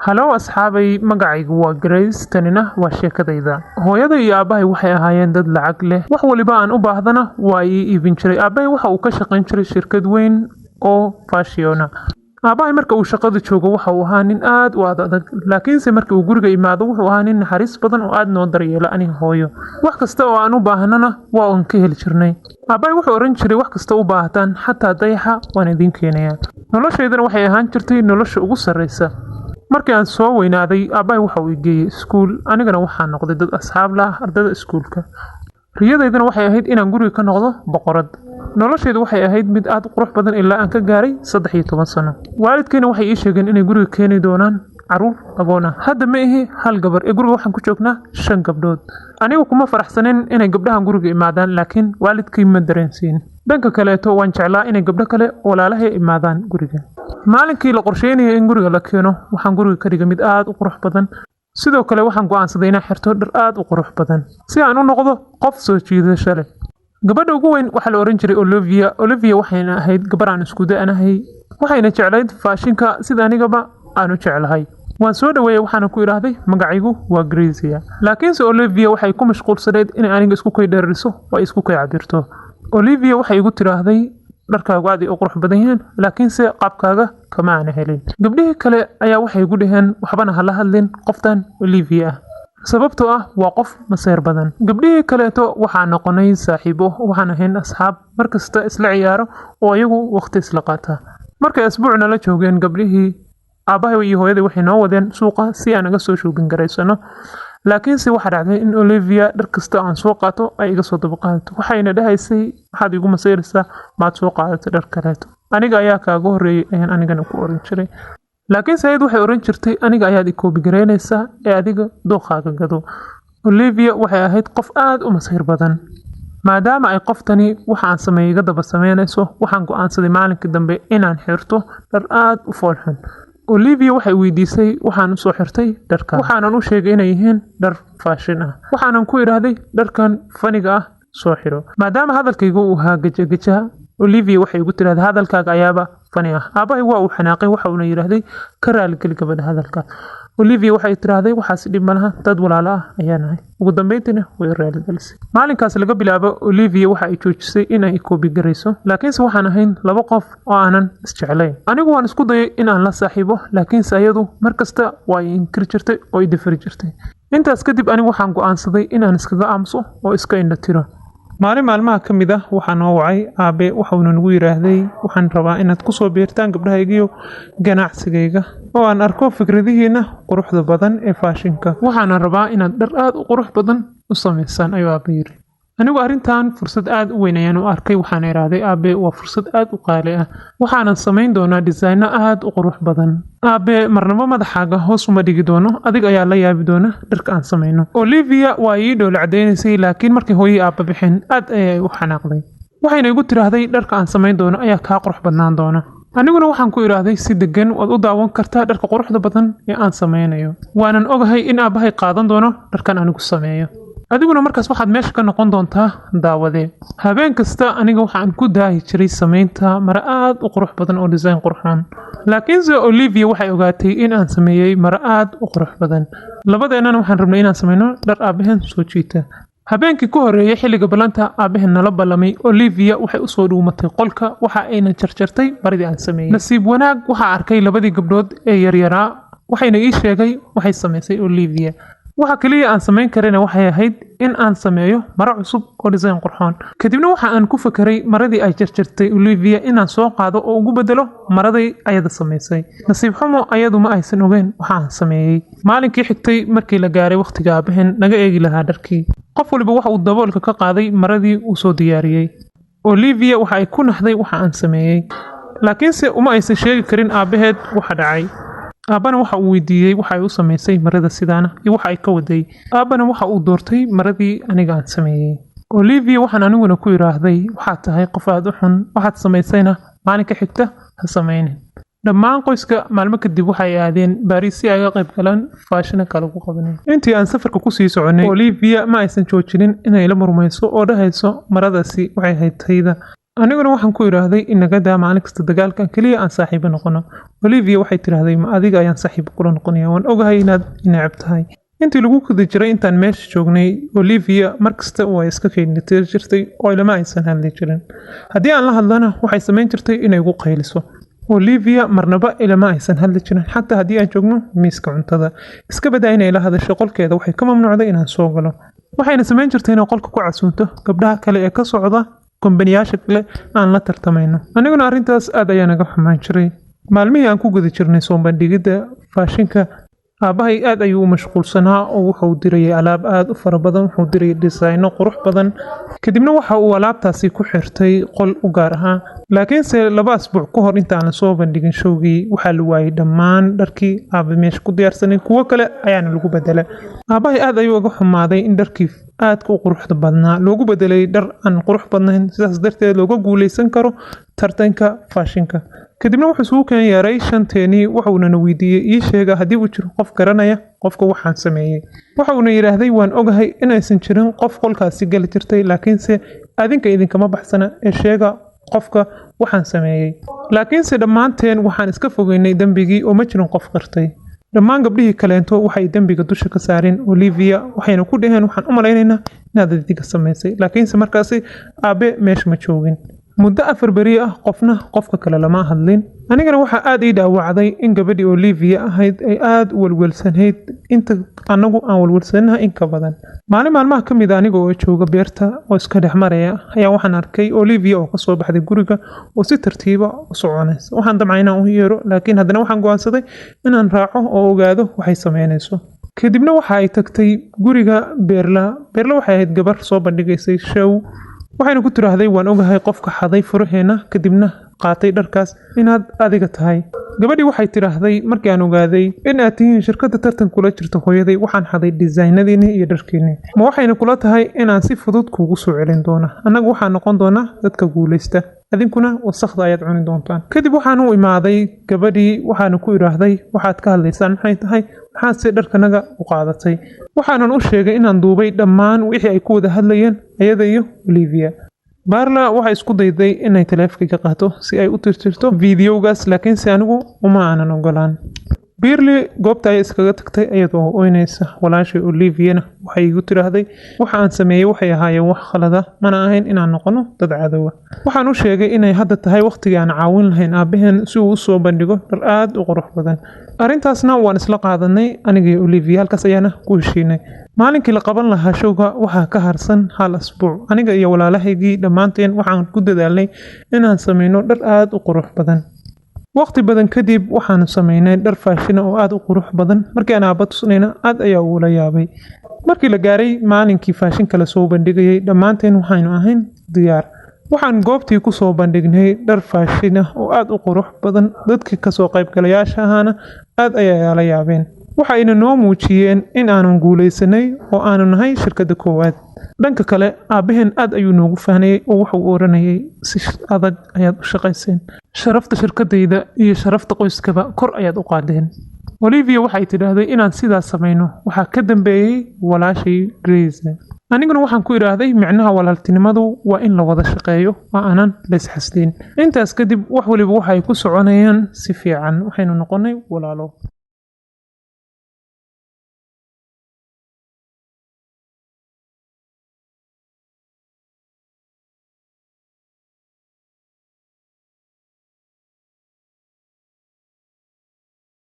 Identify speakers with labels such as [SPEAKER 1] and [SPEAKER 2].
[SPEAKER 1] Hello asxaabay magacaygu waa Grace tanina waa sheekadayda. Hooyada iyo aabahay waxay ahaayeen dad lacag leh. Wax waliba aan u baahdana waa ii iibin jiray. Aabahay waxa uu ka shaqayn jiray shirkad weyn oo fashion ah. Aabahay marka uu shaqada joogo waxa uu ahaa nin aad u adag, laakiinse marka uu guriga imaado wuxuu ahaa nin naxariis badan oo aad noo daryeela aniga hooyo. Wax kasta oo aan u baahnana waa uun ka heli jirnay. Aabahay wuxuu oran jiray wax kasta u baahdan xataa dayaxa waan idin keenayaa. Noloshaydana waxay ahaan jirtay nolosha ugu sarreysa. Markii aan soo weynaaday aabahay waxa uu geeyay iskuul, anigana waxaan noqday dad asxaab la ardada iskuulka. Riyadaydana waxay ahayd inaan guriga ka noqdo boqorad. Noloshaydu waxay ahayd mid aad u qurux badan ilaa aan ka gaaray 13 sano. Waalidkayna waxay ii sheegeen inay guriga keeni doonaan caruur agoon ah. Hadda ma ihi hal gabar ee guriga waxaan ku joognaa 5 gabdhood. Anigu kuma faraxsanin inay gabdhahan guriga imaadaan, laakiin waalidkay ma dareensiin. Dhanka kaleeto waan jeclaa inay gabdho kale walaalahay imaadaan guriga. Maalinkii la qorsheynayay in guriga la keeno, waxaan guriga ka dhigay mid aad u qurux badan. Sidoo kale waxaan go'aansaday inaan xirto dhar aad u qurux badan si aan u noqdo qof soo jiidasho leh. Gabadha ugu weyn waxa la oran jiray Olivia waxayna ahayd gabar aan isku da'anahay, waxayna jeclayd faashinka sida anigaba aan u jeclahay. Waan soo dhaweeyay waxaan ku iraahday magacaygu waa Grace. Laakiinse Olivia waxay ku mashquulsanayd in aniga isku kay dheeriso oo isku kay cabirto. Olivia waxay igu tiraahday dharkaagu aad u qurux badan yahay, laakiinse qaabkaaga kama aan helin. Gabdhihii kale ayaa waxay igu dhaheen waxbana hala hadlin qoftan Olivia ah, sababtoo ah waa qof maseer badan. Gabdhihii kaleeto waxaan noqonay saaxiibo, waxaan ahayn asxaab markasta isla ciyaaro oo iyagu waqti isla qaata. Markay asbuucna la joogeen gabdhihii, aabahay iyo hooyaday waxay noo wadeen suuqa si aan naga soo shopping garaysano. Laakiinse waxa dhacday in Olivia dhar kasta aan soo qaato ay iga soo daba qaadato. Waxayna dhahaysay waxaad igu maseeraysaa maad soo qaadato dhar kaleeto. Aniga ayaa kaaga horeeyay ayaan anigana ku oran jiray. Laakiin sayid waxay oran jirtay aniga ayaad i koobi gareynaysaa ee adiga dooqaaga gado. Olivia waxay ahayd qof aad u maseer badan. Maadaama ay qoftani waxaan sameeyay iga daba sameynayso, waxaan go'aansaday maalinkii dambe inaan xirto dhar aad u foolxun. Olivia waxay weydiisay waxaan u soo xirtay dharka. Waxaanan u sheegay inay yihiin dhar fashion ah. Waxaanan ku iraahday dharkan faniga ah soo xiro. Maadaama hadalkaygu uu ahaa gaja, Olivia waxay igu tiraahday hadalkaaga ayaaba fani ah. Aabahay waa uu xanaaqay waxa uu yiraahday ka raali gali gabadha hadalka. Olivia waxay tiraahday waxaas dhib malaha dad walaalo ah ayaa nahay. Ugu dambeyntiina way raali galisay. Maalinkaas laga bilaabo Olivia waxa ay joojisay inay koobi garayso, laakiinse waxaan ahayn laba qof oo aanan isjeclayn. Anigu waan isku dayay in aan la saaxiibo, laakiinse ayadu markasta way inkir jirtay oo i dafari jirtay. Intaas kadib anigu waxaan go'aansaday in aan iskaga aamuso oo iska indha tiro. Maalin maalmaha ka mid ah waxaan noo wacay aabe waxa uu nagu yiraahday waxaan rabaa inaad ku soo biirtaan gabdhahaygiyo ganacsigayga oo aan arko fikradihiina quruxda badan ee fashinka. Waxaan rabaa inaad dhar aad u qurux badan u sameysaan ayuu aabe yiri. Anigu arrintan fursad aad u weyn ayaan u arkay. Waxaan iraahday aabe waa fursad aad u qaali ah. Waxaan sameyn doonaa design aad u qurux badan. Aabe marnaba madaxaaga hoos uma dhigi doono, adiga ayaa la yaabi doona dharka aan sameyno. Olivia waa ii dhowl cadeynayay, laakiin markii hooyadii aabe bixin aad ayay u xanaaqday. Waxayna igu tiraahday dharka aan sameyn doono ayaa ka qurux badnaan doona. Aniguna waxaan ku iraahday si degan waad u daawan kartaa dharka quruxda badan ee aan sameynayo. Waanan ogahay in aabahay qaadan doono dharkan anigu sameeyo. Adiguna markaas waxaad meesha ka noqon doontaa daawade. Habeen kasta aniga waxaan ku daahi jiray sameynta mara aad u qurux badan oo design qurxoon. Laakiinse Olivia waxay ogaatay in aan sameeyay mara aad u qurux badan. Labadeennana waxaan rabnay inaan sameyno dhar aabahan soo jiita. Habeenkii ku horeeyay xilliga balanta aabahan nala ballamay, Olivia waxay u soo dhuumatay qolka waxa ayna jarjartay maradii aan sameeyay. Nasiib wanaag waxa arkay labadii gabdhood ee yaryaraa, waxayna ii sheegay waxay sameysay Olivia. waxa kaliya aan sameyn karayna waxay ahayd in aan sameeyo maro cusub oo design qurxoon. Kadibna waxa aan ku fakiray maradii ay jarjartay Olivia inaan soo qaado oo ugu bedelo maradii ayada sameysay. Nasiib xumo ayadu ma aysan ogeyn waxa aan sameeyay. Maalinkii xigtay markii la gaaray waqtiga aabahan naga eegi lahaa dharkii, qof waliba waxa uu daboolka ka qaaday maradii uu soo diyaariyay. Olivia waxa ay ku naxday waxa aan sameeyay, laakiinse uma aysan sheegi karin aabaheed waxa dhacay. Aabana waxa uu weydiiyay waxa ay u sameysay marada sidaana iyo waxa ay ka waday. Aabana waxa uu doortay maradii aniga aan sameeyay. Olivia waxaan aniguna ku iraahday waxa tahay qof aad u xun, waxaad sameysayna maalinka xigta ha sameynin. Dhammaan qoyska maalmo kadib waxay aadeen Paris si ay uga qayb galaan fashion kala ku qabanay. Intii aan safarka ku sii soconay, Olivia ma aysan joojinin inay la murmayso oo dhahayso maradaasi waxay ahayd tayda. aniguna waxaan ku idhaahday inaga daa maalin kasta dagaalkan keliya aan saaxiibo noqono. Olivia waxay tidhaahday ma adiga ayaan saaxiibo kula noqonaya, waan ogahay inaad necab tahay. intii lagu guda jiray intaan meesha joognay Olivia markasta way iska keenitay jirtay oo ilama aysan hadli jirin. Haddii aan la hadlana waxay samayn jirtay inay ugu qayliso. Olivia marnaba ilama aysan hadli jirin xataa haddii aan joogno miiska cuntada. Iska badaa inay la hadasho qolkeeda waxay ka mamnuucday inaan soo galo. waxayna samayn jirtay inay qolka ku casuunto gabdhaha kale ee ka socda kombaniyaasha kale aan la tartamayno. aniguna arrintaas aad ayaan naga xumaan jiray. maalmihii aan ku guda jirnay soo bandhigidda faashinka aabahay aad ayuu u mashquulsanaa oo wuxuu dirayay alaab aad u fara badan, wuxuu dirayay designo qurux badan. kadibna waxa uu alaabtaasi ku xirtay qol u gaar ahaa. laakiinse 2 asbuuc ka hor intaan la soo bandhigin showgii waxaa la waayay dhammaan dharkii aabe meesha ku diyaarsanay, kuwo kale ayaana lagu bedelay. aabahay aad ayuu uga xumaaday in dharkii aadka u quruxda badnaa loogu bedelay dhar aan qurux badnayn, sidaas darteed looga guuleysan karo tartanka faashinka. kadibna wuxuu isugu keen yeeray shanteeni wuxuuna weydiiyey ii sheega haddii uu jiro qof garanaya qofka waxaan sameeyey. wuxuuna yiraahday waan ogahay in aysan jirin qof qolkaasi gali jirtay, laakiinse adinka idinkama baxsana ee sheega qofka waxaan sameeyey. laakiinse dhammaanteen waxaan iska fogeynay dambigii oo ma jirin qof qirtay. dhammaan gabdhihii kaleento waxay dambiga dusha ka saareen Olivia, waxayna ku dhaheen waxaan u malaynaynaa inaad adiga samaysay. laakiinse markaasi aabe meesha ma joogin. muddo 4 beri ah qofna qofka kale lama hadlin. anigana waxa aad ii dhaawacday in gabadhii Olivia ahayd ay aad u walwalsanayd inta anagu aan walwalsanahay in ka badan. maalmaha ka mid ah aniga oo jooga beerta oo iska dhex maraya ayaa waxaan arkay Olivia oo ka soo baxday guriga oo si tartiib ah u soconaysa. waxaan damcay inaan u yeero, laakiin haddana waxaan go'aansaday inaan raaco oo ogaado waxay sameynayso. kadibna waxa ay tagtay guriga Beerla waxay ahayd gabar soo bandhigaysay show. waxayna ku tiraahday waan ogahay qofka xaday furaheena kadibna qaatay dharkaas inaad adiga tahay. gabadhii waxay tiraahday markii aan ogaaday in aad tihiin shirkadda tartan kula jirto hooyaday waxaan xaday disaynadiinii iyo dharkiinii. ma waxayna kula tahay inaan si fudud kuugu soo celin doona, annagu waxaan noqon doonaa dadka guuleysta, adinkuna wasakhda ayaad cuni doontaan. kadib waxaan u imaaday gabadhii waxaana ku idhaahday waxaad ka hadlaysaan maxay tahay, maxaad si dharkanaga u qaadatay. waxaanan u sheegay inaan duubay dhammaan wixii ay ku wada hadlayeen ayada iyo Olivia. Barla waxay isku dayday inay taleefanka qaato si ay u tirtirto fiidiyowgaas, laakiinse anigu uma aanan ogolaan. Beerli goobta ay iskaga tagtay iyadoo oynaysa. walaashay Olivia waxay igu tiraahday waxa aan sameeyay waxay ahaayeen wax khalad ah, mana ahayn inaan noqono dad cadow ah. waxaan u sheegay inay hadda tahay waqtigii aan caawin lahayn aabaheen si uu u soo bandhigo dhar aad u qurux badan. arrintaasna waan isla qaadanay aniga iyo Olivia, halkaas ayaana ku heshiinay. maalinkii la qaban lahaa showga waxaa ka harsan 1 asbuuc. aniga iyo walaalahaygii dhammaanteen waxaan ku dadaalnay inaan sameyno dhar aad u qurux badan. waqti badan kadib waxaanu sameynay dhar faashin oo aad u qurux badan. markii aan aabba tusnayna aad ayaa uu la yaabay. markii la gaaray maalinkii faashinka la soo bandhigayay dhammaanteen waxaynu ahayn diyaar. waxaan goobtii ku soo bandhignay dhar faashin oo aad u qurux badan. dadkii ka soo qaybgalayaasha ahaana aad ayaa la yaabeen. waxayna noo muujiyeen in aanu guuleysanay oo aanu nahay shirkadda koowaad. dhanka kale aabaheen aad ayuu noogu fahnayay oo wuxuu oranayay si adag ayaad u shaqayseen, sharafta shirkadayda iyo sharafta qoyskaba kor ayaad u qaadeen. Olivia waxay tidhaahday inaan sidaas sameyno waxaa ka dambeeyay walaashay Grace. aniguna waxaan ku idhaahday micnaha walaaltinimadu waa in la wada shaqeeyo oo aanan la isxasdin. intaas kadib wax waliba waxay ku soconayaan si fiican, waxaynu noqonay walaalo.